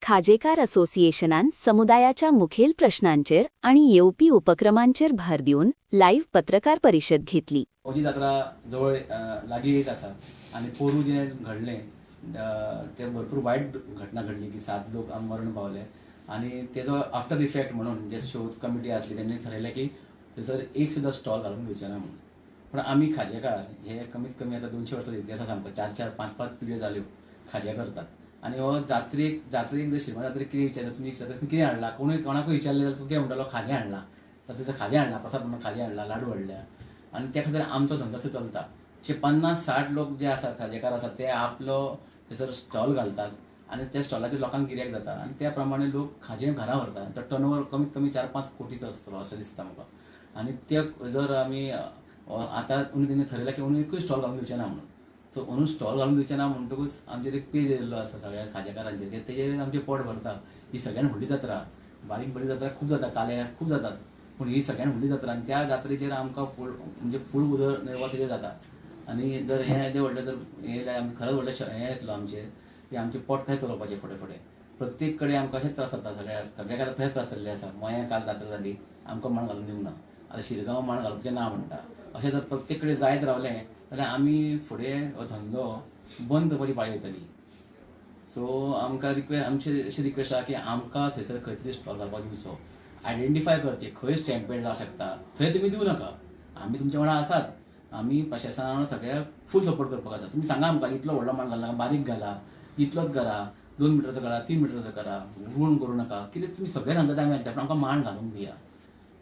खाजेकार असोसिएशनान समुदायाच्या मुखेल प्रश्नांचेर आणि येवपी उपक्रमांचेर भर दिवन लाईव्ह पत्रकार परिषद घेतली. होळी जात्रा जवळ लागीं येत आसा आनी पोरूं जें घडलें तें भरपूर वायट घटना घडली की 7 लोक मरण पावले आनी तेजो आफ्टर इफेक्ट म्हणून जे शोध कमिटी आसली तेणी थारायलें की थंयसर एक सुद्दां स्टॉल घालूंक दिवचे ना म्हणून. पण आमी खाजेकार हे कमीत कमी आतां 200 वर्सां इतिहास आमकां 4-4, 5-5 पिळग्यो जाल्यो खाजे करतात आनी हो जात्रेक जर शिगमो जात्रेक कितें विचारता तुमी कितें हाडला कोणाकूय विचारलें जाल्यार तूं कितें म्हणटलो खाजें हाडलां तर खाजें हाडलां प्रसाद म्हणून खाजें हाडलां लाडू हाडल्या आनी त्या खातीर आमचो धंदो थंय चलता. अशे 50-60 लोक जे आसा खाजेकार आसात ते आपलो थंयसर स्टॉल घालतात आनी त्या स्टॉलाचेर लोकांक गिरायक जाता आनी त्या प्रमाणे लोक खाजें घरा व्हरतात. तो टर्नओवर कमीत कमी 4-5 कोटीचो आसतलो अशें दिसता म्हाका. आनी ते जर आमी आतां तेणी थारायला की एकूय स्टॉल घालून दिवचे ना म्हणून. सो म्हणून स्टॉल घालून दिवचे ना म्हणटकूच आमचेर एक पेज येयल्लो आसा सगळ्या खाजेकारांचेर की तेजेर आमचें पोट भरता. ही सगळ्यान व्हडली जात्रा, बारीक बारीक जात्रा खूब जाता, काले खूब जातात, पूण ही सगळ्यान व्हडली जात्रा आनी त्या जात्रेचेर आमकां फूल उदरनिर्वाह तेजेर जाता. आनी जर हें येदें व्हडलें जर हें आमी खरेंच व्हडलें हें येतलो आमचेर की आमचें पोट खंय चलोवपाचें फुडें फुडें. प्रत्येक कडेन आमकां अशेंच त्रास जाता. सगळ्याक आतां थंय त्रास जाल्ले आसा. मयां काल जात्रा जाली आमकां मांड घालून दिवंक ना, आतां शिरगांव मांड घालपाचें ना म्हणटा. अशें जर प्रत्येक कडेन जायत रावलें जाल्यार आमी फुडें हो धंदो बंद करपाची पाळी येतली. सो आमकां आमची अशी रिक्वेस्ट आसा की आमकां थंयसर खंय तरी स्टॉल घालपाक दिवचो. आयडेंटिफाय करचें खंय स्टॅम्पेड जावंक शकता थंय तुमी दिवं नाका. आमी तुमच्या वांगडा आसात. आमी प्रशासनान सगळ्याक फूल सपोर्ट करपाक आसा. तुमी सांगा आमकां इतलो व्हडलो मांड घालनाका, बारीक घाला, इतलोच करा, 2 मिटरचो करा, 3 मिटरचो करा, रुण करूं नाका. कितें तुमी सगळें सांगता आमी आयकता, पूण आमकां मांड घालूंक दिया.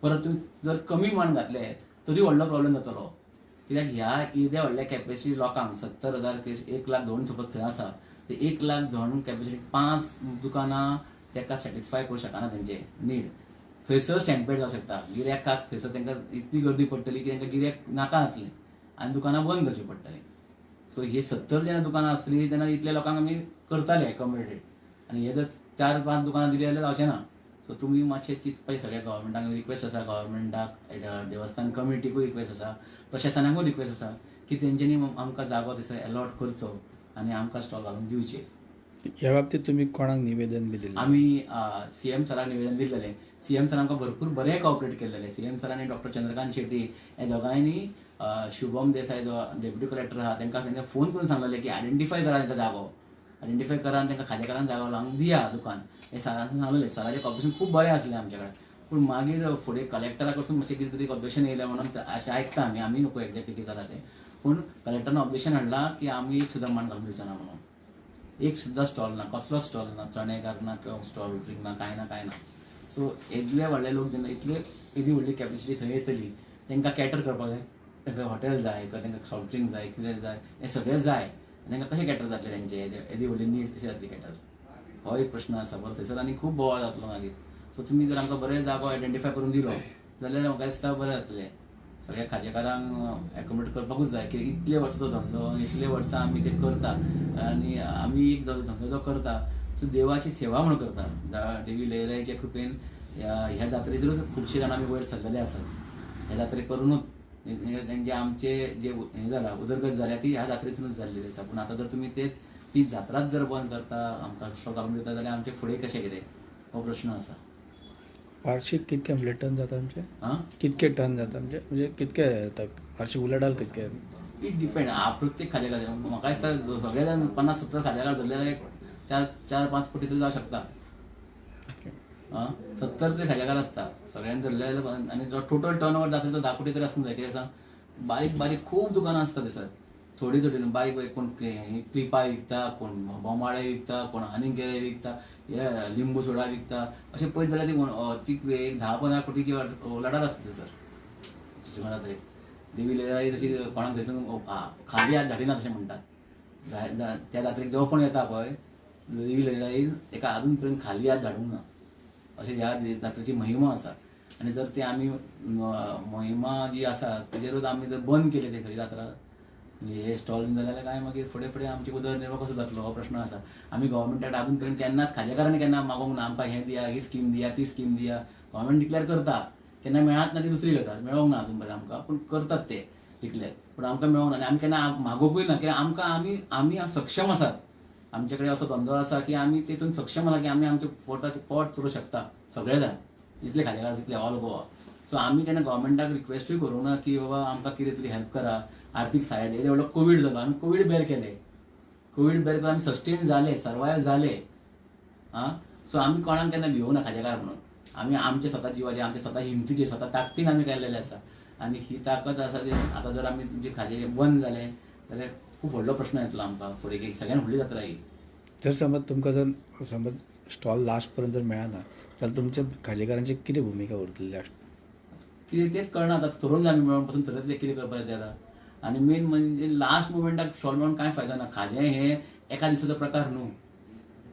परत तुमी जर कमी मांड घातले तरी व्हडलो प्रॉब्लेम जातलो. कित्याक ह्या एद्या व्हडल्या कॅपेसिटी लोकांक 70,000 1,00,000 सपोज थंय आसा ते 1,00,000 कॅपेसिटी 5 दुकानां ताका सॅटिस्फाय करूं शकना तेंचे नीड. थंयसर स्टॅम्पेड जावंक शकता. गिऱ्याकाक थंयसर तांकां इतली गर्दी पडटली की तांकां गिऱ्याक नाका जातलें आनी दुकानां बंद करची पडटलीं. सो ही 70 जेन्ना दुकानां आसतलीं तेन्ना इतल्या लोकांक आमी करताले एकोमोडेट आनी हे जर 4-5 दुकानां दिली जाल्यार जावचें ना. सो तुमी मातशें चिंतपाचें. सगळ्या गव्हर्मेंटाक रिक्वेस्ट आसा, गव्हर्मेंटाक देवस्थान कमिटीकूय रिक्वेस्ट आसा, प्रशासनाकूय रिक्वेस्ट आसा की तेंच्यांनी आमकां जागो थंयसर अलॉट करचो आनी आमकां स्टॉल घालून दिवचे. ह्या बाबतीत तुम्ही कोणाक निवेदन बी दिलें? आमी सीएम सराक निवेदन दिल्लेलें. सीएम सर आमकां भरपूर बरें कॉपरेट केल्लेलें. सीएम सर आनी डॉक्टर चंद्रकांत शेट्टी हे दोगांयनी शुभम देसाय जो डेप्युटी कलेक्टर आहा तांकां फोन करून सांगलेलें की आयडेंटिफाय करा तांकां जागो, आयडेंटिफाय करा आनी तांकां खाजेकारांक जागो लावंक दिया दुकान. हें सरान सांगलेलें. सराचें कॉपरेशन खूब बरें आसलें आमचे कडेन. पूण मागीर फुडें कलेक्टरा कडसून मातशें कितें तरी ऑब्जेक्शन येयलें म्हणून अशें आयकता आमी नको एक्झॅक्टली कितें जालां तें. पूण कलेक्टरान ऑब्जेक्शन हाडलां की आमी एक सुद्दां मांड घालूंक दिवचो ना म्हणून. एक सुद्दां स्टॉल ना, कसलोच स्टॉल ना, चणेकार ना किंवा स्टॉल विक्रीक ना, कांय ना. सो इतले व्हडले लोक जेन्ना इतली व्हडली कॅपेसिटी थंय येतली तांकां कॅटर करपाक जाय. तांकां हॉटेल जाय किंवा तांकां सॉफ्ट ड्रिंक जाय, कितें जाय हें सगळें जाय. तांकां कशें कॅटर जातलें तेंचे येदी व्हडली नीड कशी जातली कॅटर, हो एक प्रश्न आसा. बरो थंयसर आनी खूब बोवाळ जातलो मागीर. सो तुमी जर आमकां बरें जागो आयडेंटिफाय करून दिलो जाल्यार म्हाका दिसता बरें जातलें. सगळ्या खाजेकारांक एकोमोडेट करपाकूच जाय की इतले वर्सांचो धंदो, इतले वर्सां आमी ते करता आनी आमी एक धंदो जो करता सो देवाची सेवा म्हणून करता. देवी लयराईच्या कृपेन ह्या जात्रेचेरूच खुबशे जाण आमी वयर सरलेले आसात. ह्या जात्रेक करूनच तेंचे आमचे जे हें जाला उदरगत जाल्या ती ह्या जात्रेतूनच जाल्लेली आसा. पूण आतां जर तुमी ती जात्राच जर बंद करता, आमकां स्टॉल घालून दिता जाल्यार आमचे फुडें कशें कितें हो प्रश्न आसा. वार्षिक कितके म्हणजे टन जाता आमचे? कितके टन जाता म्हणजे कितके जाता वार्षिक उलाढाल कितके? It depend. प्रत्येक खाजेकार म्हाका दिसता सगळे जाण 50-70 खाजेकार धरले जाल्यार 4-5 कोटी तरी जावंक शकता. 70 तरी खाजेकार आसता सगळ्यांनी धरले जाल्यार. आनी जो टोटल टर्न ओवर जातलो तो 10 कोटी तरी आसूंक जाय. कित्याक सांग बारीक बारीक खूब दुकानां आसता थंयसर. थोडी न्हू बारीक बारीक कोण क्लिपां विकता, कोण बोमाडे विकता, कोण आनीक विकता, हे लिंबू सोडा विकता. अशें पळयत जाल्यार ती 10-15 कोटीची उलाढाल आसता थंयसर शिगमो जात्रेक. देवी लयराई तशी कोणाक थंयसून खाली हात धाडिना तशें म्हणटात. त्या जात्रेक जो कोण येता पळय देवी लयराईन ताका आजून पर्यंत खाली हात धाडूंक ना. अशें ह्या जात्रेची महिमा आसा. आनी जर ती आमी महिमा जी आसा तेजेरूच आमी जर बंद केली ती सगळी जात्रा हे स्टॉल जाल्यार काय मागीर फुडें आमची उदरनिर्वाह कसो जातलो हो प्रश्न आसा. आमी गव्हर्मेंटा कडेन आजून पर्यंत केन्नाच खाजेकारांनी केन्ना मागोंक ना आमकां हें दिया, ही स्कीम दिया, ती स्कीम दिया. गव्हर्मेंट डिक्लेअर करता केन्ना मेळत ना ती दुसरी गजाल. मेळोंक ना आजून पर्यंत आमकां, पूण करतात ते डिक्लेअर. पूण आमकां मेळोंक ना आनी आमी केन्ना मागोवूय ना कित्याक आमकां आमी सक्षम आसात. आमच्याकडे असो धंदो आसा की आमी तेतून सक्षम आसा की आमी आमचे पोटाचे पोट चलोवंक शकता सगळे जाण जितले खाजेकार तितले ऑल गोवा. सो आमी केन्ना गव्हर्मेंटाक रिक्वेस्टूय करूं ना की बाबा आमकां कितें तरी हेल्प करा, आर्थीक सहाय्य येदे व्हडलो कोवीड जालो, आमी कोवीड बेर केले, कोवीड बेर करून आमी सस्टेन जाले, सर्वायव जाले. सो आमी कोणाक केन्ना भिवूं ना खाजेकार म्हणून. आमी आमचे स्वता जिवाचे, आमचे स्वता हिमतीचे, स्वता ताकदीन आमी केल्लेले आसा. आनी ही ताकद आसा जी आतां जर आमी तुमचे खाजे बंद जाले जाल्यार खूब व्हडलो प्रश्न येतलो आमकां फुडें, की सगळ्यान व्हडली जात्रा ही. जर समज तुमकां जर समज स्टॉल लास्ट पर्यंत जर मेळना जाल्यार तुमच्या खाजेकारांची कितें भुमिका उरतली लास्ट? कितें तेच कळना आतां थरोवन आमी मेळोन पासून थरयतले कितें करपाचें तें आतां. आनी मेन म्हणजे लास्ट मुमेंटाक स्टॉल मेळोन कांय फायदो ना. खाजें हें एका दिसाचो प्रकार न्हू.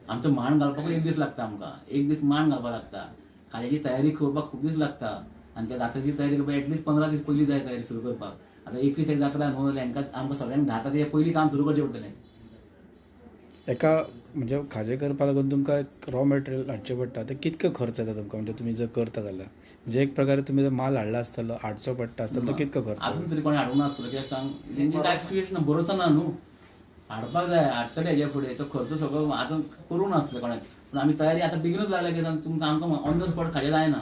आमचो मांड घालपाकूय एक दीस लागता आमकां, एक दीस मांड घालपाक लागता, खाज्याची तयारी करपाक खूब दीस लागता. आनी त्या जात्रेची तयारी करपाक एटलीस्ट 15 दीस पयलीं जाय तयारी सुरू करपाक. आतां 21 एक जात्रा न्हू जाल्यार हांकां आमकां सगळ्यांक 10 तारखेच्या पयलीं काम सुरू करचें पडटलें. एका म्हणजे खाजें करपा लागून तुमकां रॉ मटेरियल हाडचें पडटा, ते कितको खर्च येता तुमकां? म्हणजे तुमी जर करता जाल्यार म्हणजे एक प्रकारे तुमी जर माल हाडला आसतलो, हाडचो पडटा आसतलो, तो कितको खर्च? अजून तरी कोणी हाडूंक नासतलो, कित्याक सांग तेंची कांय स्वीट ना, भरोसा ना न्हू. हाडपाक जाय, हाडटले हेजे फुडें तो खर्च सगळो आतां करूंक नासतलो कोणाक. पूण आमी तयारी आतां बेगीनूच लागल्या की तुमकां आमकां ऑन द स्पॉट खाजें जायना.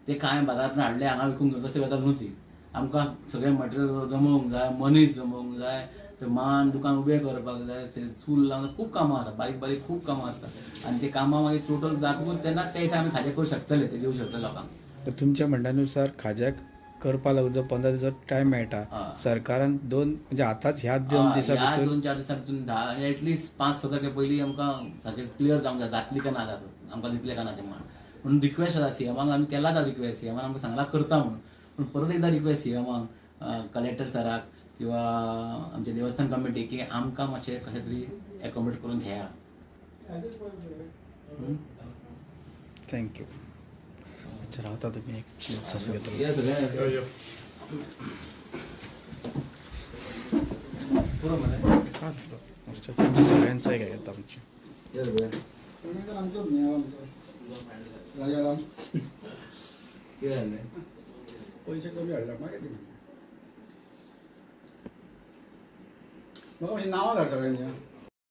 ते कांय बाजारांतल्यान हाडले हांगा विकूंक जाय तशें गजाल न्हू ती. आमकां सगळें मटेरियल जमोवंक जाय, मनीस जमोवंक जाय, ते मान दुकान उबें करपाक जाय, ते चूल लावन खूब कामां आसा, बारीक बारीक खूब कामां आसता. आनी ते कामां मागीर टोटल जातकूच तेन्ना ते दिसा आमी खाजें करूंक शकतले, ते दिवंक शकतले लोकांक. तर तुमच्या म्हणण्यानुसार खाज्याक करपा लागून जर 15 दिसाचो टायम मेळटा, सरकारान म्हणजे आतांच ह्या 2 दिसां ह्या भितर 2-4 दिसां भितर एटलीस्ट 5-6 तारखे पयलीं आमकां सारकें क्लियर जावंक जाय, जातली काय ना आमकां दितले काय ना तें म्हणून रिक्वेस्ट आसा सीएमाक. आमी केला आतां रिक्वेस्ट, सीएमान आमकां सांगला करता म्हणून. पूण परत एकदां रिक्वेस्ट सीएमाक, कलेक्टर सराक किंवा आमचे देवस्थान कमिटी की आमकां मातशें कशें तरी एकोमोडेट करून घेया. थँक्यू. अच्छा रावता तुमी एक सस घेतलो. हे सगळें पुरो मरे. तुमच्या सगळ्यांचं एक घेता आमची. हे सगळें कितें जालें? पैसे कमी हाडला मागीर म्हाका मातशें नांवां धाड सगळ्यांनी.